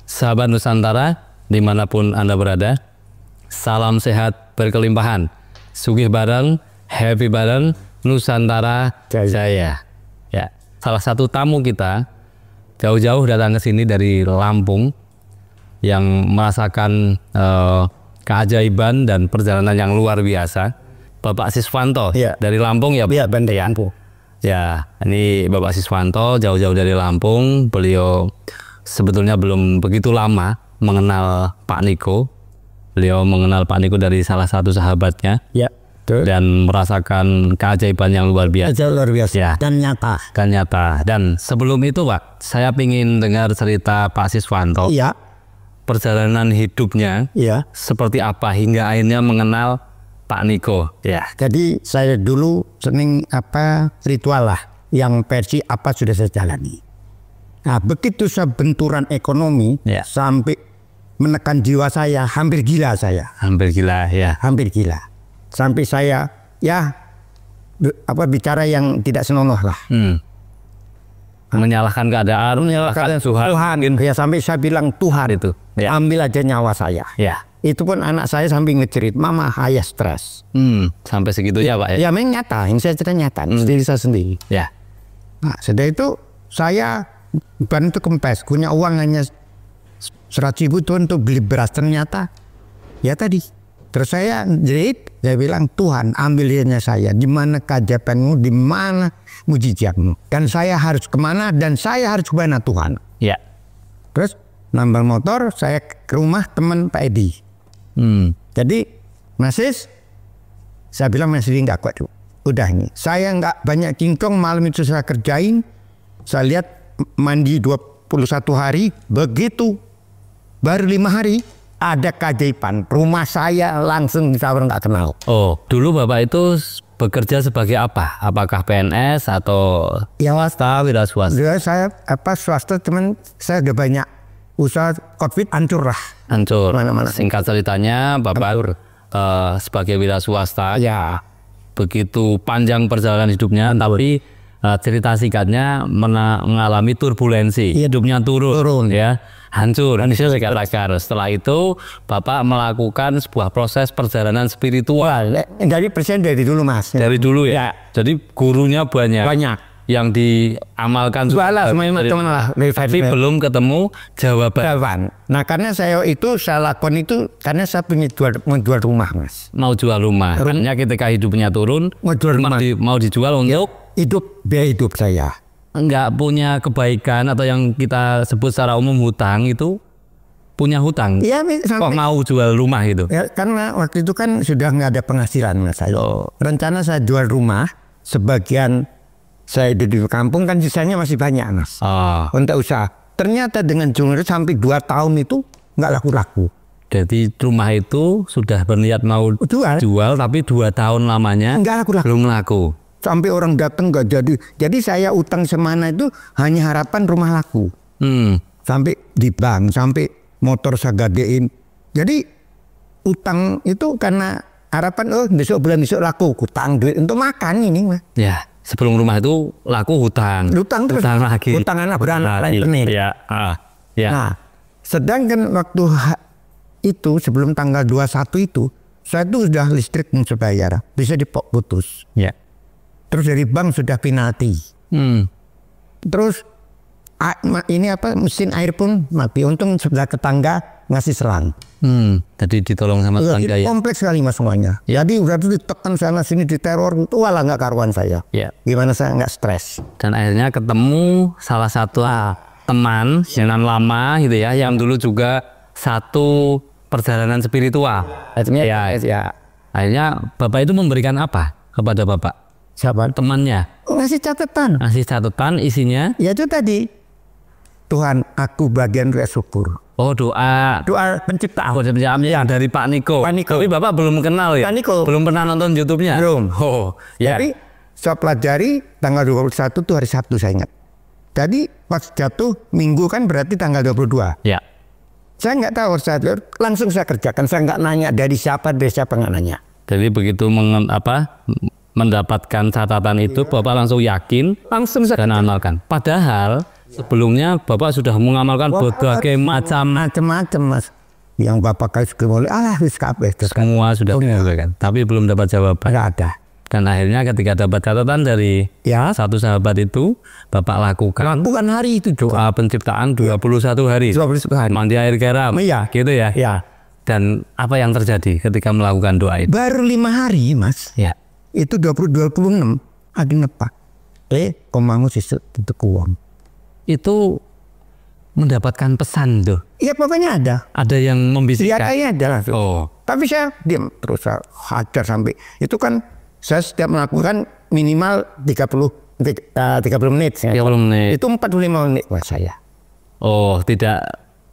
Sahabat Nusantara, dimanapun Anda berada, salam sehat berkelimpahan, sugih bareng, happy bareng, Nusantara Jaya. Ya, salah satu tamu kita jauh-jauh datang ke sini dari Lampung yang merasakan keajaiban dan perjalanan yang luar biasa. Bapak Siswanto ya, dari Lampung ya, Iya, Bandai Lampung. Ya, ini Bapak Siswanto jauh-jauh dari Lampung. Beliau sebetulnya belum begitu lama mengenal Pak Niko. Beliau mengenal Pak Niko dari salah satu sahabatnya. Ya, betul. Dan merasakan keajaiban yang luar biasa. Luar biasa. Ya. Dan nyata. Dan nyata. Dan sebelum itu, Pak, saya ingin dengar cerita Pak Siswanto. Iya. Perjalanan hidupnya. Iya. Seperti apa hingga akhirnya mengenal Pak Niko. Ya. Jadi saya dulu seneng ritual lah, yang versi apa sudah saya jalani. Nah, begitu saya benturan ekonomi, ya, sampai menekan jiwa saya, hampir gila saya. Hampir gila, ya. Hampir gila. Sampai saya, bicara yang tidak senonoh lah. Menyalahkan keadaan, menyalahkan Tuhan. Ya, sampai saya bilang, Tuhan itu, ya, ambil aja nyawa saya. Ya. Itu pun anak saya sampai ngejerit, Mama, ayah stres. Sampai segitu ya, Pak? Ya, memang nyata, yang saya cerita nyata, sendiri saya sendiri. Ya. Nah, setelah itu saya ban itu kempes, punya uang hanya 100.000 tuh untuk beli beras. Ternyata ya tadi, terus saya jerit, saya bilang, Tuhan ambilnya saya, di mana keajaibanmu, di mana mujizatmu, dan saya harus kemana, dan saya harus kemana Tuhan. Ya. Terus nambah motor, saya ke rumah teman Pak Edi. Jadi Mas, saya bilang Mas Edi nggak kuat, udah ini saya nggak banyak kinclong, malam itu saya kerjain. Saya lihat mandi 21 hari, begitu baru 5 hari ada keajaiban, rumah saya langsung ditawar nggak kenal. Oh, dulu Bapak itu bekerja sebagai apa? Apakah PNS atau swasta, wira swasta? Ya, saya swasta, teman saya udah banyak usaha, COVID hancur lah. Hancur. Mana-mana. Singkat ceritanya Bapak sebagai wira swasta. Ya. Begitu panjang perjalanan hidupnya, tapi cerita singkatnya mengalami turbulensi, hidupnya turun, ya, hancur. Setelah itu Bapak melakukan sebuah proses perjalanan spiritual. Dari presiden dari dulu, Mas. Dari dulu ya. Jadi gurunya banyak yang diamalkan, tapi belum ketemu jawaban. Nah, karena saya lakukan itu karena saya punya jual rumah, Mas. Mau jual rumah. Karena ketika hidupnya turun, mau jual rumah, mau dijual untuk biaya hidup saya. Enggak punya kebaikan, atau yang kita sebut secara umum hutang, itu punya hutang. Iya, kok mau jual rumah itu? Ya, karena waktu itu kan sudah nggak ada penghasilan, Mas. Rencana saya jual rumah, sebagian saya di kampung kan, sisanya masih banyak, Mas. Untuk usaha. Ternyata dengan jumlah sampai 2 tahun itu nggak laku-laku. Jadi rumah itu sudah berniat mau jual, tapi 2 tahun lamanya nggak laku-laku. Belum laku. Sampai orang datang nggak jadi. Jadi saya utang semana itu hanya harapan rumah laku. Sampai di bank, sampai motor saya gadein. Jadi utang itu karena harapan, bulan besok laku, utang duit untuk makan ini, Mas. Ya. Sebelum rumah itu laku hutang lagi, hutang anak beranak lain. Ya. Nah, sedangkan waktu itu sebelum tanggal 21 itu saya tuh sudah listrik bisa bayar, bisa diputus. Ya. Terus dari bank sudah penalti. Terus mesin air pun mati. Untung sebelah tetangga ngasih selang. Jadi ditolong sama tetangga ya. Kompleks sekali, Mas, semuanya. Jadi udah tuh ditekan sana sini, diteror, itu walah nggak karuan saya. Ya. Gimana saya nggak stres. Dan akhirnya ketemu salah satu teman yang lama gitu ya, yang dulu juga satu perjalanan spiritual. Ya. Akhirnya Bapak itu memberikan apa kepada Bapak? Siapa? Temannya. Ngasih catatan. Isinya? Ya itu tadi. Tuhan, aku bagian doa syukur. Doa penciptaan yang dari Pak Niko. Tapi Bapak belum kenal ya? Pak Niko. Belum pernah nonton YouTube-nya? Belum. Ya. Tapi saya pelajari tanggal 21 itu hari Sabtu, saya ingat. Jadi pas jatuh Minggu kan berarti tanggal 22. Ya. Saya nggak tahu, langsung saya kerjakan. Saya nggak nanya dari siapa nggak nanya. Jadi begitu mendapatkan catatan itu, Bapak langsung yakin, langsung dan amalkan. Padahal Sebelumnya Bapak sudah mengamalkan berbagai macam-macam Mas. Yang Bapak kasih boleh wis kabeh semua sudah mengamalkan, tapi belum dapat jawaban. Nggak ada. Dan akhirnya ketika dapat catatan dari satu sahabat itu, Bapak lakukan hari itu doa penciptaan 21 hari. 21 hari. Mandi air garam. Iya. Gitu ya. Ya. Dan apa yang terjadi ketika melakukan doa itu? Baru 5 hari Mas. Ya. Itu 26 ada nepak. Komangu sisuk itu kuwang. Itu mendapatkan pesan tuh. Iya pokoknya ada. Ada yang membisikkan. Iya ada. Oh. Tapi saya diam terus hajar sampai itu kan saya setiap melakukan minimal 30 menit. 30 menit. Itu 45 menit buat saya. Oh, tidak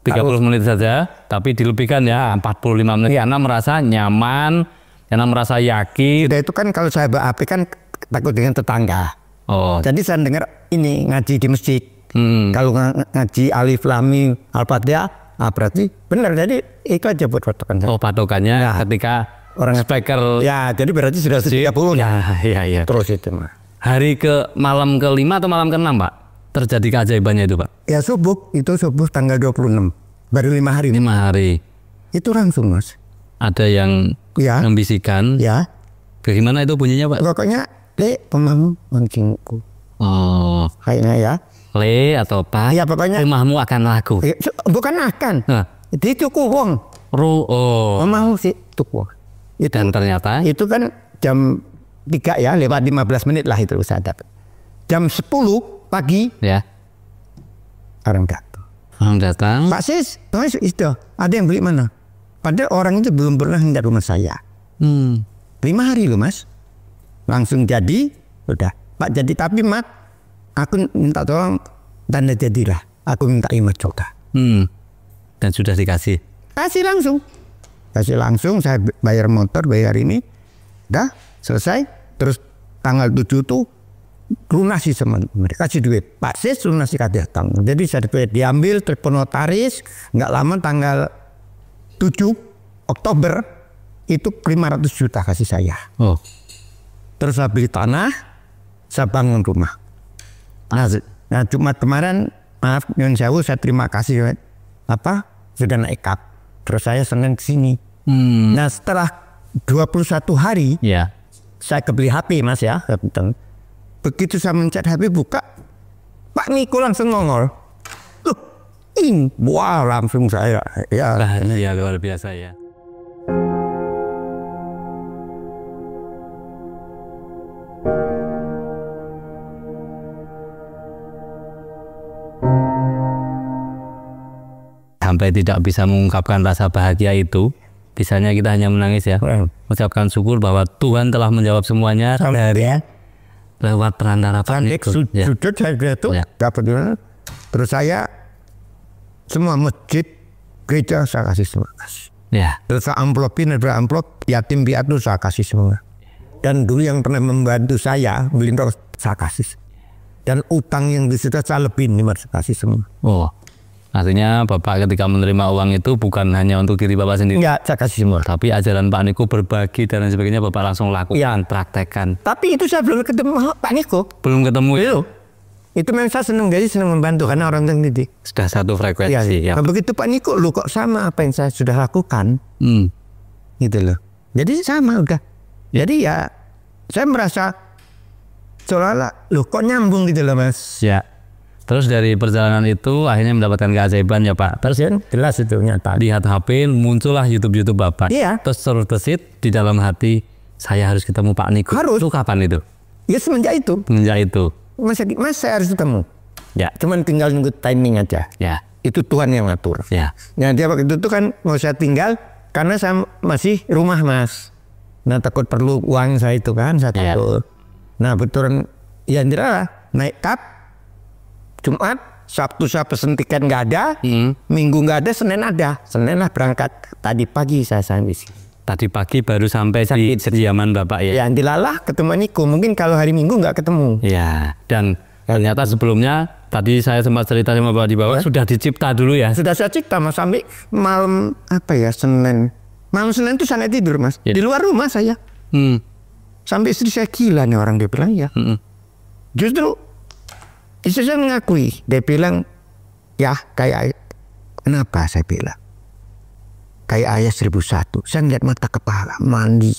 30 menit saja, tapi dilebihkan ya 45 menit karena merasa nyaman, karena merasa yakin. Udah itu kan kalau saya BAP kan takut dengan tetangga. Oh. Jadi saya dengar ini ngaji di masjid. Kalau ngaji Alif Lam Mim Al-Fatihah, berarti benar. Jadi itu aja buat patokan. Oh, patokannya ketika orang speaker. Ya, jadi berarti sudah 30. Ya. Terus itu Mas. Hari ke malam ke-5 atau malam ke-6, Pak? Terjadi keajaibannya itu, Pak? Ya subuh tanggal 26. Baru 5 hari. 5 hari. Itu langsung Mas. Ada yang membisikkan. Ya. Bagaimana itu bunyinya, Pak? Pokoknya pemamu mancingku. Oh. Kayaknya ya. Le atau apa? Ya pokoknya. Rumahmu akan laku. Bukan akan. Di tuku wong. Pemamu sih tuku. Dan ternyata itu kan jam 3 ya, lewat 15 menit lah itu saya dapat. Jam 10 pagi. Ya. Orang datang. Pak Sis, itu ada yang beli mana? Padahal orang itu belum pernah hendak rumah saya. 5 hari loh Mas. Langsung jadi, udah. Pak jadi tapi Mak, aku minta tolong tanda jadilah. Aku minta imut juga. Dan sudah dikasih? Kasih langsung, saya bayar motor, bayar ini. Udah, selesai. Terus tanggal 7 tuh lunasi sama mereka, kasih duit. Pak Sis lunasi datang. Jadi saya diambil telepon notaris, nggak lama tanggal 7 Oktober itu 500 juta kasih saya. Oh. Terus saya beli tanah, saya bangun rumah. Nah Jumat kemarin, maaf Nyun Sewu, saya terima kasih sudah naik kap. Terus saya Senin ke sini. Nah setelah 21 hari, saya kebeli HP Mas ya. Begitu saya mencet HP buka, Pak Niko langsung nongol. Loh, ini wah langsung saya. Ya luar biasa ya. Sampai tidak bisa mengungkapkan rasa bahagia itu, bisanya kita hanya menangis ya. Mengucapkan syukur bahwa Tuhan telah menjawab semuanya dari lewat perantara Pak Niko. Sujud saya itu dapat dulu. Terus saya semua masjid, gereja saya kasih semua. Ya. Terus saya amplopin, ada amplop yatim piatu saya kasih semua. Dan dulu yang pernah membantu saya beli rokok saya kasih. Dan utang yang disitu saya lebihin saya kasih semua. Oh. Artinya Bapak ketika menerima uang itu bukan hanya untuk diri Bapak sendiri. Enggak, saya kasih semua. Tapi ajaran Pak Niko berbagi dan sebagainya Bapak langsung lakukan, praktekkan. Tapi itu saya belum ketemu Pak Niko. Belum ketemu itu memang saya senang membantu karena orang yang didik. Sudah satu frekuensi. Ya. Begitu Pak Niko, lu kok sama apa yang saya sudah lakukan. Gitu loh. Jadi sama udah. Jadi ya saya merasa seolah-olah lu kok nyambung gitu loh Mas. Ya. Terus dari perjalanan itu akhirnya mendapatkan keajaiban ya Pak. Terus jelas itu nyata. Lihat HP muncullah YouTube Bapak. Iya. Terus terbesit di dalam hati, saya harus ketemu Pak Niko. Harus. Itu kapan itu? Ya semenjak itu. Mas saya harus ketemu. Ya. Cuman tinggal nunggu timing aja. Ya. Itu Tuhan yang ngatur. Ya. Nah dia waktu itu kan mau saya tinggal karena saya masih rumah Mas. Nah takut perlu uang saya itu kan, saya takut. Nah betulan ya ndira naik kap. Jumat, Sabtu saya pesen tiket nggak ada, Minggu nggak ada, Senin ada. Senin lah berangkat. Tadi pagi saya sampai sini. Tadi pagi baru sampai di kediaman Bapak ya? Ya, dilalah ketemu Niko. Mungkin kalau hari Minggu nggak ketemu. Ya, dan ternyata sebelumnya tadi saya sempat cerita sama Bapak di bawah sudah dicipta dulu ya? Sudah saya cipta Mas sampai malam Senin. Malam Senin itu saya tidur Mas. Di luar rumah saya. Sampai istri saya gila nih orang dia bilang ya. Justru Istri saya mengakui, dia bilang, ya kayak kenapa saya bilang, kayak ayat 1001. Saya ngeliat mata kepala, mandi,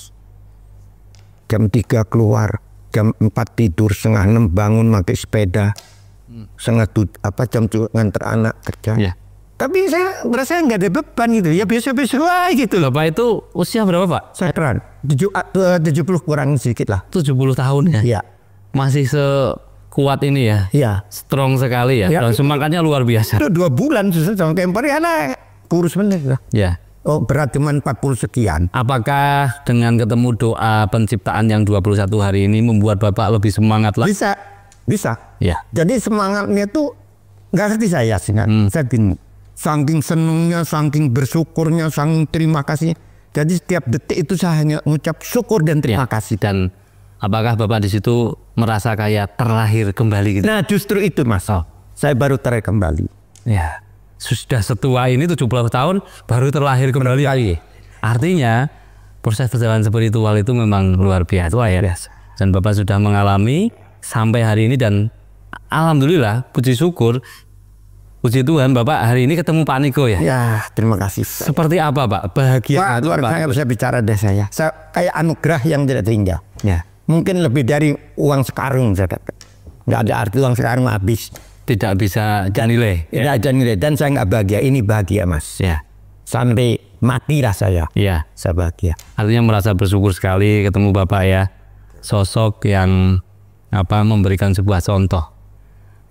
jam 3 keluar, jam 4 tidur, setengah 6 bangun pakai sepeda, jam 7 nganter anak kerja. Ya. Tapi saya merasa nggak ada beban gitu, ya biasa-biasa gitu loh. Bapak itu usia berapa Pak? Saya keren, 70 kurang sedikit lah. 70 tahun ya? Iya. Masih sekuat ini ya? Iya. Strong sekali ya? Dan semangatnya luar biasa. Itu 2 bulan susah sama kemper, ya anak kurus bener. Ya. Oh, berat cuma 40 sekian. Apakah dengan ketemu doa penciptaan yang 21 hari ini membuat Bapak lebih semangat lagi? Bisa. Ya. Jadi semangatnya tuh nggak ngerti saya sih. Saya bingung. Saking senangnya, saking bersyukurnya, saking terima kasih. Jadi setiap detik itu saya hanya mengucap syukur dan terima kasih. Dan apakah Bapak di situ merasa kayak terlahir kembali gitu? Nah justru itu Mas. Saya baru terlahir kembali. Ya. Sudah setua ini 70 tahun baru terlahir kembali. Artinya proses perjalanan spiritual itu memang luar biasa ya. Dan Bapak sudah mengalami sampai hari ini dan alhamdulillah puji syukur, puji Tuhan Bapak hari ini ketemu Pak Niko ya. Ya terima kasih. Seperti apa Pak? Bahagia. Pak, luar biasa bisa bicara deh saya. Saya kayak anugerah yang tidak terhingga. Ya. Mungkin lebih dari uang sekarung saya dapat. Nggak ada arti uang sekarung habis. Tidak bisa dinilai. Tidak ada nilai dan saya nggak bahagia. Ini bahagia Mas. Ya. Sampai matilah saya. Ya. Saya bahagia. Artinya merasa bersyukur sekali ketemu Bapak ya. Sosok yang memberikan sebuah contoh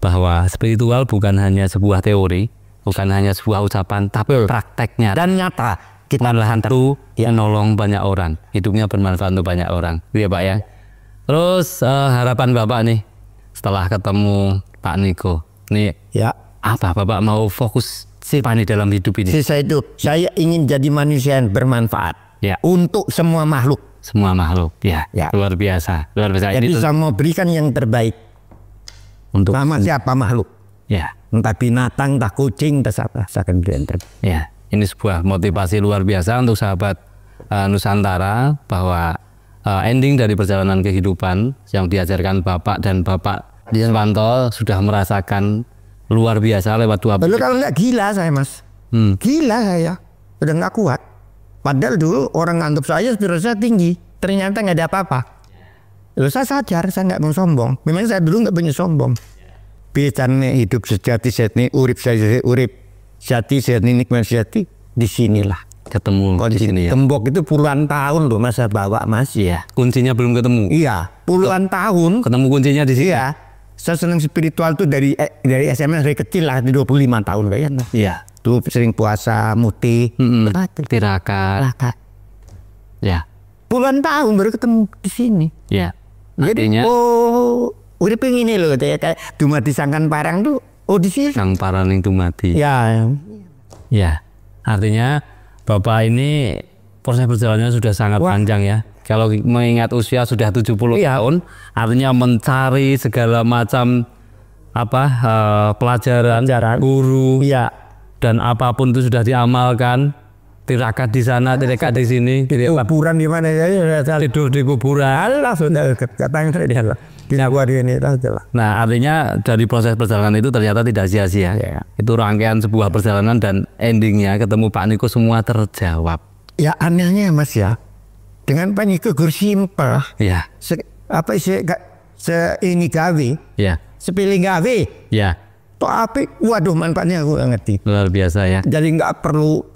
bahwa spiritual bukan hanya sebuah teori, bukan hanya sebuah ucapan, tapi prakteknya dan nyata. Kita lahan itu yang nolong banyak orang, hidupnya bermanfaat untuk banyak orang, ya Pak ya. Terus harapan Bapak nih setelah ketemu Pak Niko, nih ya apa Bapak mau fokus sih Pak nih dalam hidup ini? Saya ingin jadi manusia yang bermanfaat ya untuk semua makhluk. Semua makhluk, ya. Luar biasa, luar biasa. Jadi saya mau berikan yang terbaik untuk sama siapa makhluk. Ya. Entah binatang, entah kucing, entah siapa. Saya akan berikan terbaik. Ya. Ini sebuah motivasi luar biasa untuk sahabat Nusantara bahwa ending dari perjalanan kehidupan yang diajarkan Bapak dan Bapak Dianwanto sudah merasakan luar biasa lewat 2 Lalu kalau nggak gila saya Mas. Gila saya. Udah nggak kuat. Padahal dulu orang nganggap saya spiritual tinggi, ternyata nggak ada apa-apa. Lalu saya sadar, saya nggak mau sombong. Memang saya dulu nggak punya sombong. Biasanya hidup sejati, sejati, urip saya urip, sejati, sejati, nikmat sejati. Disinilah ketemu di sini ya. Tembok itu puluhan tahun loh Mas saya bawa Mas. Iya. Kuncinya belum ketemu. Iya, puluhan tahun. Ketemu kuncinya di sini. Iya. Saya senang spiritual tuh dari SMA dari kecil lah, di 25 tahun kayaknya. Iya. Tuh sering puasa, muti, tirakat. Ya. Puluhan tahun baru ketemu di sini. Ya. Artinya, udah pengen ini loh, kayak dumadi sangkan parang tuh, di sini. Sang paraning dumadi. Ya. Ya. Artinya Bapak ini proses perjalanannya sudah sangat panjang ya. Kalau mengingat usia sudah 70 tahun, artinya mencari segala macam pelajaran, guru, dan apapun itu sudah diamalkan. Tirakat di sana, tirakat di sini. Kuburan di mana ya? Tidur di kuburan. Langsung katanya dia. Nah, artinya dari proses perjalanan itu ternyata tidak sia-sia. Itu rangkaian sebuah perjalanan dan endingnya ketemu Pak Niko semua terjawab. Ya anehnya Mas ya. Dengan Pak Niko simpel. Ya. Ini gawe. Ya. Sepilih gawe. Ya. Toh api, waduh manfaatnya aku ngerti. Luar biasa ya. Jadi nggak perlu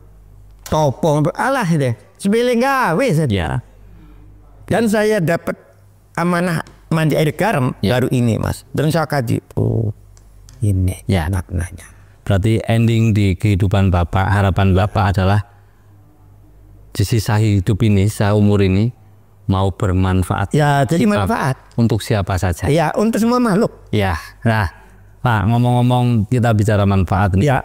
topo, alah deh. Sepilih gawe saja. Ya. Dan saya dapat amanah mandi air garam baru ini Mas. Dan saya kaji, ini ya maknanya. Berarti ending di kehidupan Bapak, harapan Bapak adalah di sisa hidup ini, sisa umur ini mau bermanfaat. Ya, jadi manfaat untuk siapa saja. Ya, untuk semua makhluk. Ya. Nah, Pak, ngomong-ngomong kita bicara manfaat nih. Ya.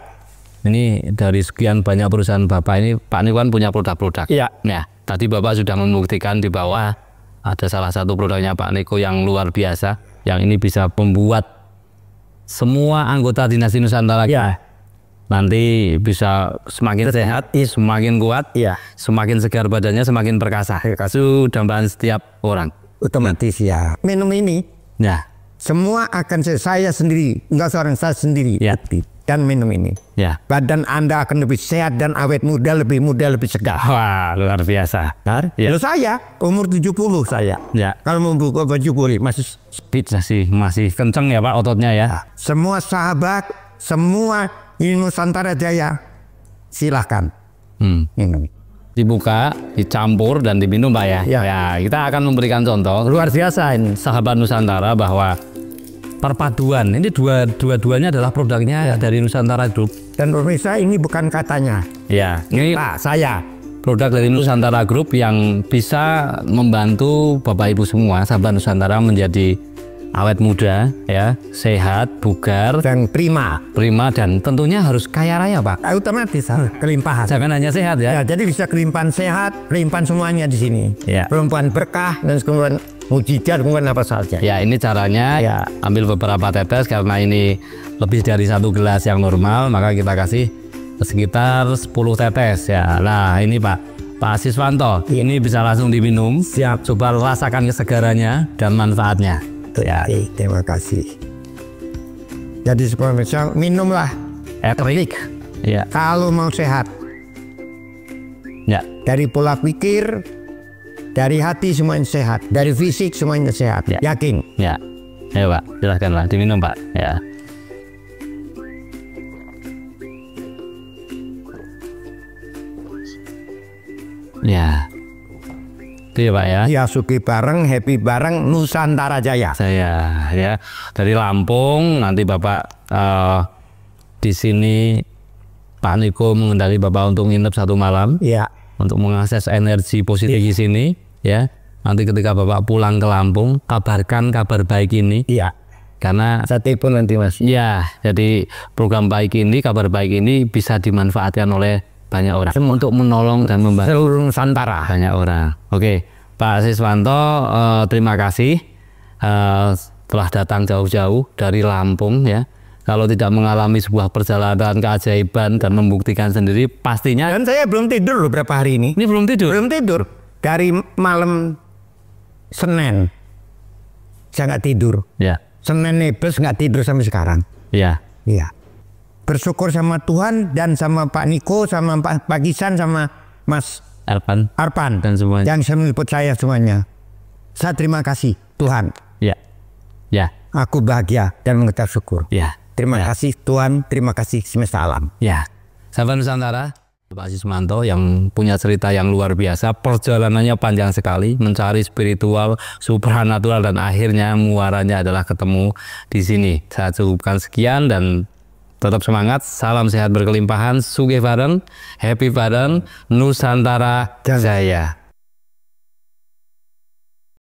Ini dari sekian banyak perusahaan Bapak ini, Pak Niko kan punya produk-produk. Ya. Ya. Tadi Bapak sudah membuktikan di bawah ada salah satu produknya Pak Niko yang luar biasa, yang ini bisa membuat semua anggota dinasti Nusantara nanti bisa semakin sehat, semakin kuat, semakin segar badannya, semakin perkasa. Itu dambaan setiap orang. Otomatis ya. Minum ini, semua akan saya sendiri, enggak seorang, saya sendiri Ya. dan minum ini. Ya. Badan Anda akan lebih sehat dan awet muda, lebih segar. Wah, luar biasa. Ya. Kalau saya umur 70 saya. Ya. Kalau membuka baju kulit masih Masih kenceng ya Pak ototnya ya. semua sahabat, semua ini Nusantara Jaya, silahkan minum. Dibuka, dicampur dan diminum Pak ya. Ya. Ya, kita akan memberikan contoh luar biasa ini sahabat Nusantara bahwa perpaduan ini dua-duanya adalah produknya dari Nusantara Group. Dan pemirsa, ini bukan katanya, Ya, ini Pak, saya. produk dari Nusantara Group yang bisa membantu Bapak Ibu semua sahabat Nusantara menjadi awet muda, ya, sehat, bugar, Dan prima, dan tentunya harus kaya raya Pak. otomatis kelimpahan. Jangan hanya sehat ya. Ya, jadi bisa kelimpahan sehat, kelimpahan semuanya di sini. Ya. Perempuan berkah dan kemudian mujizat, kemudian apa saja. Ya, ini caranya. Ya. Ambil beberapa tetes karena ini lebih dari 1 gelas yang normal, maka kita kasih sekitar 10 tetes ya. Nah, ini Pak Siswanto, ini bisa langsung diminum. Siap. Coba rasakan kesegarannya dan manfaatnya. Ya. Oke, terima kasih. Jadi pemirsa, minumlah Erik. Ya. kalau mau sehat. Ya. Dari pola pikir, dari hati semuanya sehat, dari fisik semuanya sehat. Ya. Yakin? Ya. Ya Pak, silahkanlah diminum Pak. Ya. Ya. Itu ya Pak ya. Ya, suki bareng, happy bareng, Nusantara Jaya. Saya ya dari Lampung, nanti Bapak di sini Pak Niko mengundang Bapak untuk nginep 1 malam Ya, untuk mengakses energi positif di sini ya. Nanti ketika Bapak pulang ke Lampung, kabarkan kabar baik ini iya. karena Saya telepon nanti Mas. ya, jadi program baik ini, kabar baik ini bisa dimanfaatkan oleh banyak orang untuk menolong dan membantu Seluruh Nusantara. banyak orang. Oke, Pak Siswanto, terima kasih telah datang jauh-jauh dari Lampung ya. Kalau tidak mengalami sebuah perjalanan keajaiban dan membuktikan sendiri, pastinya Dan saya belum tidur loh beberapa hari ini. ini belum tidur. Belum tidur. Dari malam Senin, saya nggak tidur. Ya, Senin nebes nggak tidur sampai sekarang. ya, Iya. Bersyukur sama Tuhan dan sama Pak Niko, sama Pak Gisan, sama Mas Arpan dan semuanya. yang meliput saya semuanya. Saya terima kasih Tuhan. Ya, ya, Aku bahagia dan mengucap syukur. ya, Terima kasih Tuhan, terima kasih semesta alam. ya. Sahabat Nusantara, Pak Siswanto yang punya cerita yang luar biasa, perjalanannya panjang sekali, mencari spiritual, supranatural, dan akhirnya muaranya adalah ketemu di sini. Saya cukupkan sekian dan tetap semangat, salam sehat berkelimpahan, sugih bareng, happy bareng, Nusantara Jaya.